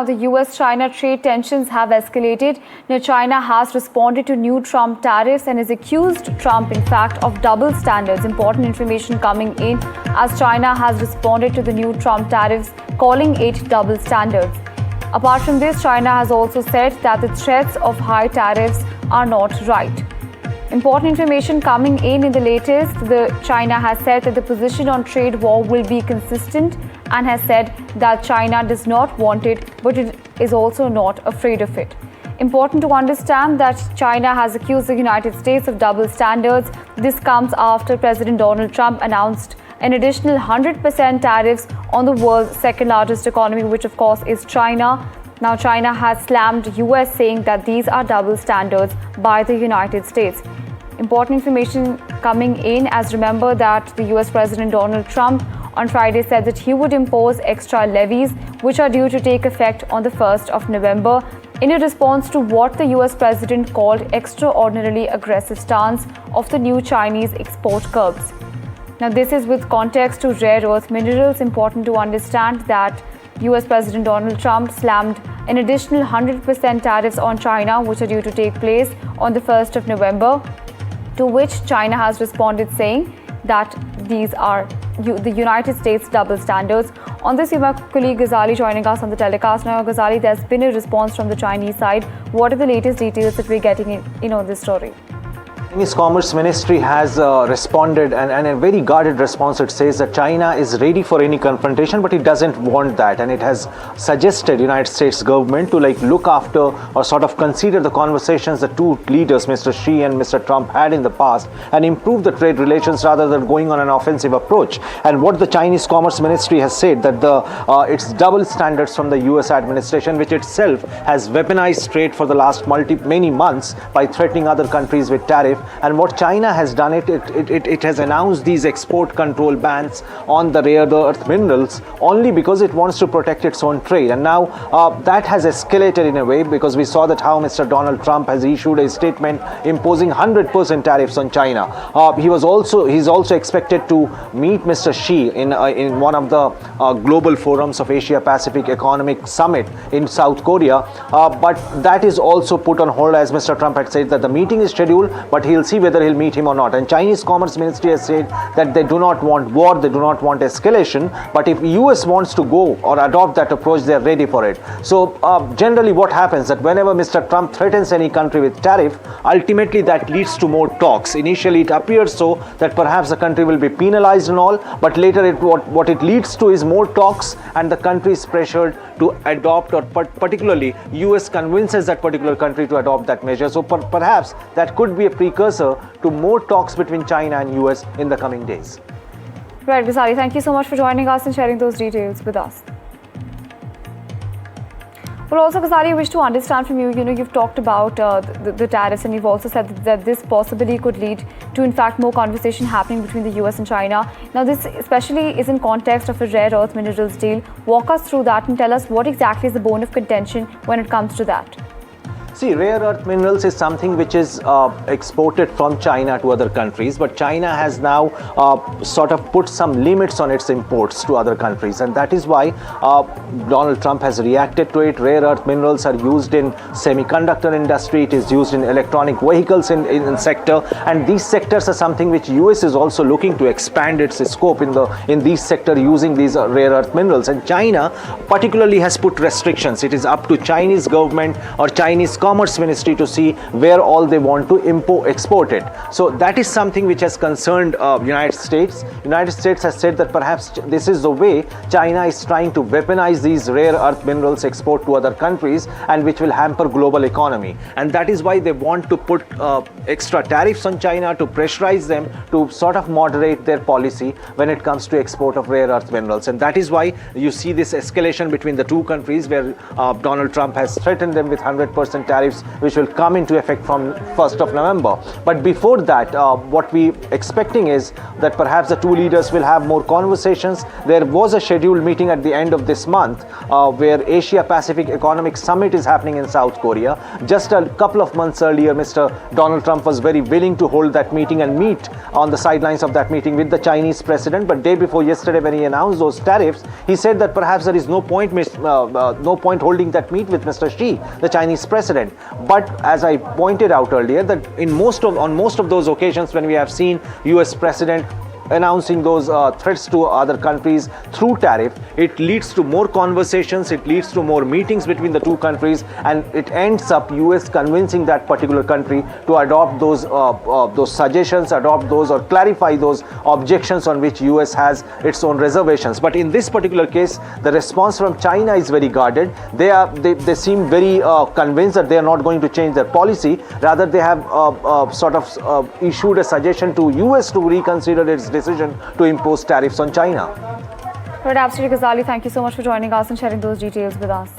The US-China trade tensions have escalated. Now, China has responded to new Trump tariffs and has accused Trump, in fact, of double standards. Important information coming in as China has responded to the new Trump tariffs, calling it double standards. Apart from this, China has also said that the threats of high tariffs are not right. Important information coming in the latest. China has said that the position on trade war will be consistent and has said that China does not want it, but it is also not afraid of it. Important to understand that China has accused the United States of double standards. This comes after President Donald Trump announced an additional 100% tariffs on the world's second largest economy, which of course is China. Now, China has slammed US, saying that these are double standards by the United States. Important information coming in, as remember that the US President Donald Trump on Friday said that he would impose extra levies, which are due to take effect on the 1st of November, in a response to what the US President called extraordinarily aggressive stance of the new Chinese export curbs. Now, this is with context to rare earth minerals. Important to understand that US President Donald Trump slammed an additional 100% tariffs on China, which are due to take place on the 1st of November, to which China has responded saying that these are the United States double standards. On this, my colleague Ghazali joining us on the telecast. Now, Ghazali, there's been a response from the Chinese side. What are the latest details that we're getting in on this story? Chinese Commerce Ministry has responded, and a very guarded response. It says that China is ready for any confrontation, but it doesn't want that, and it has suggested United States government to look after or sort of consider the conversations the two leaders, Mr. Xi and Mr. Trump, had in the past and improve the trade relations rather than going on an offensive approach. And what the Chinese Commerce Ministry has said that it's double standards from the US administration, which itself has weaponized trade for the last many months by threatening other countries with tariff. And what China has done, it has announced these export control bans on the rare earth minerals only because it wants to protect its own trade. And now that has escalated in a way, because we saw that how Mr. Donald Trump has issued a statement imposing 100% tariffs on China. He's also expected to meet Mr. Xi in one of the global forums of Asia Pacific Economic Summit in South Korea. But that is also put on hold, as Mr. Trump had said that the meeting is scheduled, but he'll see whether he'll meet him or not. And Chinese Commerce Ministry has said that they do not want war, they do not want escalation, but if US wants to go or adopt that approach, they're ready for it. So generally what happens that whenever Mr. Trump threatens any country with tariff, ultimately that leads to more talks. Initially it appears so that perhaps the country will be penalized and all, but later what it leads to is more talks, and the country is pressured to adopt, or particularly US convinces that particular country to adopt that measure. So perhaps that could be a precursor to more talks between China and US in the coming days. Right, Ghazali, thank you so much for joining us and sharing those details with us. Well, also, Ghazali, I wish to understand from you, you've talked about the tariffs, and you've also said that this possibly could lead to, in fact, more conversation happening between the US and China. Now, this especially is in context of a rare earth minerals deal. Walk us through that and tell us what exactly is the bone of contention when it comes to that. See, rare earth minerals is something which is exported from China to other countries, but China has now sort of put some limits on its imports to other countries, and that is why Donald Trump has reacted to it. Rare earth minerals are used in semiconductor industry, it is used in electronic vehicles in sector, and these sectors are something which US is also looking to expand its scope in these sector using these rare earth minerals. And China particularly has put restrictions. It is up to Chinese government or Chinese Commerce Ministry to see where all they want to export it. So that is something which has concerned United States. United States has said that perhaps this is the way China is trying to weaponize these rare earth minerals export to other countries, and which will hamper global economy. And that is why they want to put extra tariffs on China to pressurize them to sort of moderate their policy when it comes to export of rare earth minerals. And that is why you see this escalation between the two countries, where Donald Trump has threatened them with 100% tariffs which will come into effect from 1st of November. But before that, what we expecting is that perhaps the two leaders will have more conversations. There was a scheduled meeting at the end of this month where Asia Pacific Economic Summit is happening in South Korea. Just a couple of months earlier, Mr. Donald Trump was very willing to hold that meeting and meet on the sidelines of that meeting with the Chinese president. But day before yesterday, when he announced those tariffs, he said that perhaps there is no point holding that meet with Mr. Xi, the Chinese president. But as I pointed out earlier, that on most of those occasions when we have seen US president announcing those threats to other countries through tariff, it leads to more conversations, it leads to more meetings between the two countries, and it ends up US convincing that particular country to adopt those suggestions, adopt those or clarify those objections on which US has its own reservations. But in this particular case, the response from China is very guarded. They seem very convinced that they are not going to change their policy. Rather, they have issued a suggestion to US to reconsider its decision to impose tariffs on China. Right, absolutely, Ghazali. Thank you so much for joining us and sharing those details with us.